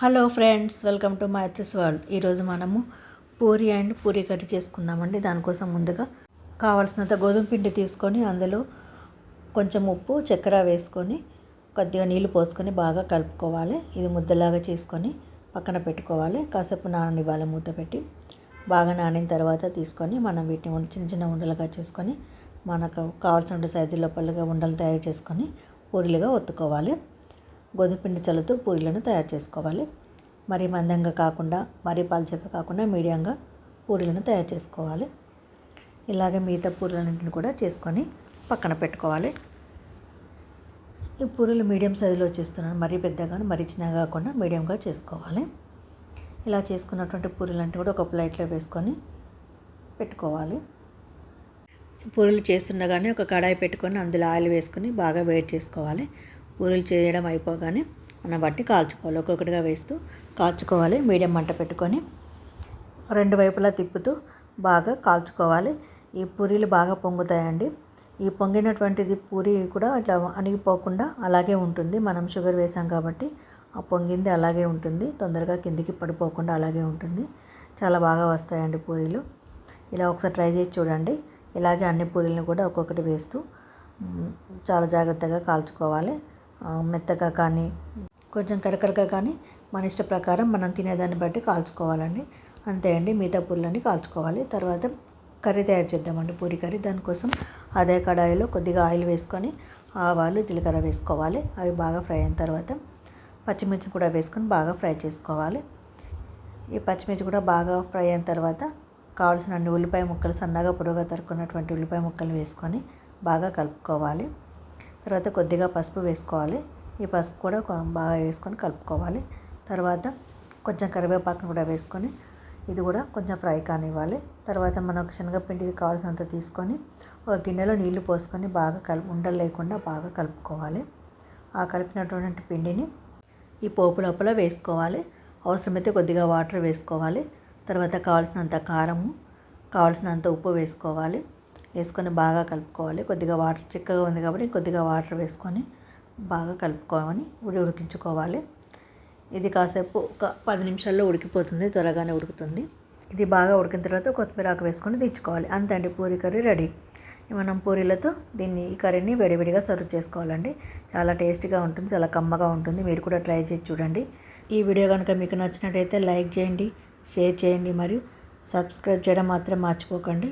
Hello friends, welcome to Maithri's world. ఈరోజు మనము puri and puri curry చేసుకుందామండి. దానికోసం ముందుగా కావాల్సినంత గోధుమ పిండి తీసుకొని అందులో కొంచెం ఉప్పు, చక్కెర వేసుకొని కొద్దిగా నీళ్లు పోసుకొని బాగా కలుపుకోవాలి. ఇది ముద్దలాగా చేసుకొని పక్కన పెట్టుకోవాలి. కాసేపు నాననివ్వాలి మూత పెట్టి. బాగా నానిన తర్వాత తీసుకొని మనం వీటిని చిన్న చిన్న ఉండలుగా చేసుకొని మనకు కావాల్సిన సైజు లోపలగా ఉండలు తయారు చేసుకొని పూరీలుగా ఒత్తుకోవాలి. గోధుమ పిండి చల్లుతూ పూరీలను తయారు చేసుకోవాలి. మరీ మందంగా కాకుండా మరీ పల్చగా కాకుండా మీడియంగా పూరీలను తయారు చేసుకోవాలి. ఇలాగే మిగతా పూరీలన్నింటిని కూడా చేసుకొని పక్కన పెట్టుకోవాలి. ఈ పూరీలు మీడియం సైజులో చేస్తున్నాను. మరీ పెద్దగా మరీ చిన్నగా కాకుండా మీడియంగా చేసుకోవాలి. ఇలా చేసుకున్నటువంటి పూరీలన్నీ కూడా ఒక ప్లేట్లో వేసుకొని పెట్టుకోవాలి. పూరీలు చేస్తుండగానే ఒక కడాయి పెట్టుకొని అందులో ఆయిల్ వేసుకొని బాగా వేడి చేసుకోవాలి. పూరీలు చేయడం అయిపోగానే మనం వాటిని కాల్చుకోవాలి. ఒక్కొక్కటిగా వేస్తూ కాల్చుకోవాలి. మీడియం మంట పెట్టుకొని రెండు వైపులా తిప్పుతూ బాగా కాల్చుకోవాలి. ఈ పూరీలు బాగా పొంగుతాయండి. ఈ పొంగినటువంటిది పూరీ కూడా ఇట్లా అణిగిపోకుండా అలాగే ఉంటుంది. మనం షుగర్ వేసాం కాబట్టి ఆ పొంగింది అలాగే ఉంటుంది. తొందరగా కిందికి పడిపోకుండా అలాగే ఉంటుంది. చాలా బాగా వస్తాయండి పూరీలు. ఇలా ఒకసారి ట్రై చేసి చూడండి. ఇలాగే అన్ని పూరీలను కూడా ఒక్కొక్కటి వేస్తూ చాలా జాగ్రత్తగా కాల్చుకోవాలి. మెత్తగా కానీ కొంచెం కరకరగా కానీ మన ఇష్ట ప్రకారం మనం తినేదాన్ని బట్టి కాల్చుకోవాలండి. అంతే అండి. మిగతా పూరీలన్నీ కాల్చుకోవాలి. తర్వాత కర్రీ తయారు చేద్దామండి, పూరీ కర్రీ. దానికోసం అదే కడాయిలో కొద్దిగా ఆయిల్ వేసుకొని ఆవాలు, జీలకర్ర వేసుకోవాలి. అవి బాగా ఫ్రై అయిన తర్వాత పచ్చిమిర్చి కూడా వేసుకొని బాగా ఫ్రై చేసుకోవాలి. ఈ పచ్చిమిర్చి కూడా బాగా ఫ్రై అయిన తర్వాత కావాల్సిన అన్ని ఉల్లిపాయ ముక్కలు, సన్నగా పొడవుగా తరుక్కున్నటువంటి ఉల్లిపాయ ముక్కలు వేసుకొని బాగా కలుపుకోవాలి. తర్వాత కొద్దిగా పసుపు వేసుకోవాలి. ఈ పసుపు కూడా బాగా వేసుకొని కలుపుకోవాలి. తర్వాత కొంచెం కరివేపాకును కూడా వేసుకొని ఇది కూడా కొంచెం ఫ్రై కానివ్వాలి. తర్వాత మనకు శనగపిండి కావాల్సినంత తీసుకొని ఒక గిన్నెలో నీళ్లు పోసుకొని బాగా ఉండలు లేకుండా బాగా కలుపుకోవాలి. ఆ కలిపినటువంటి పిండిని ఈ పోపు లోపల వేసుకోవాలి. అవసరమైతే కొద్దిగా వాటర్ వేసుకోవాలి. తర్వాత కావాల్సినంత కారము, కావాల్సినంత ఉప్పు వేసుకోవాలి. వేసుకొని బాగా కలుపుకోవాలి. కొద్దిగా వాటర్ చిక్కగా ఉంది కాబట్టి కొద్దిగా వాటర్ వేసుకొని బాగా కలుపుకోవాలి. ఉడికించుకోవాలి. ఇది కాసేపు ఒక 10 నిమిషాల్లో ఉడికిపోతుంది. త్వరగానే ఉడుకుతుంది. ఇది బాగా ఉడికిన తర్వాత కొత్తిమీర ఆకు వేసుకొని దించుకోవాలి. అంతే అండి, పూరీ కర్రీ రెడీ. మనం పూరీలతో ఈ కర్రీని వేడివేడిగా సర్వ్ చేసుకోవాలండి. చాలా టేస్టీగా ఉంటుంది, చాలా కమ్మగా ఉంటుంది. మీరు కూడా ట్రై చేసి చూడండి. ఈ వీడియో కనుక మీకు నచ్చినట్టయితే లైక్ చేయండి, షేర్ చేయండి మరియు సబ్స్క్రైబ్ చేయడం మాత్రం మర్చిపోకండి.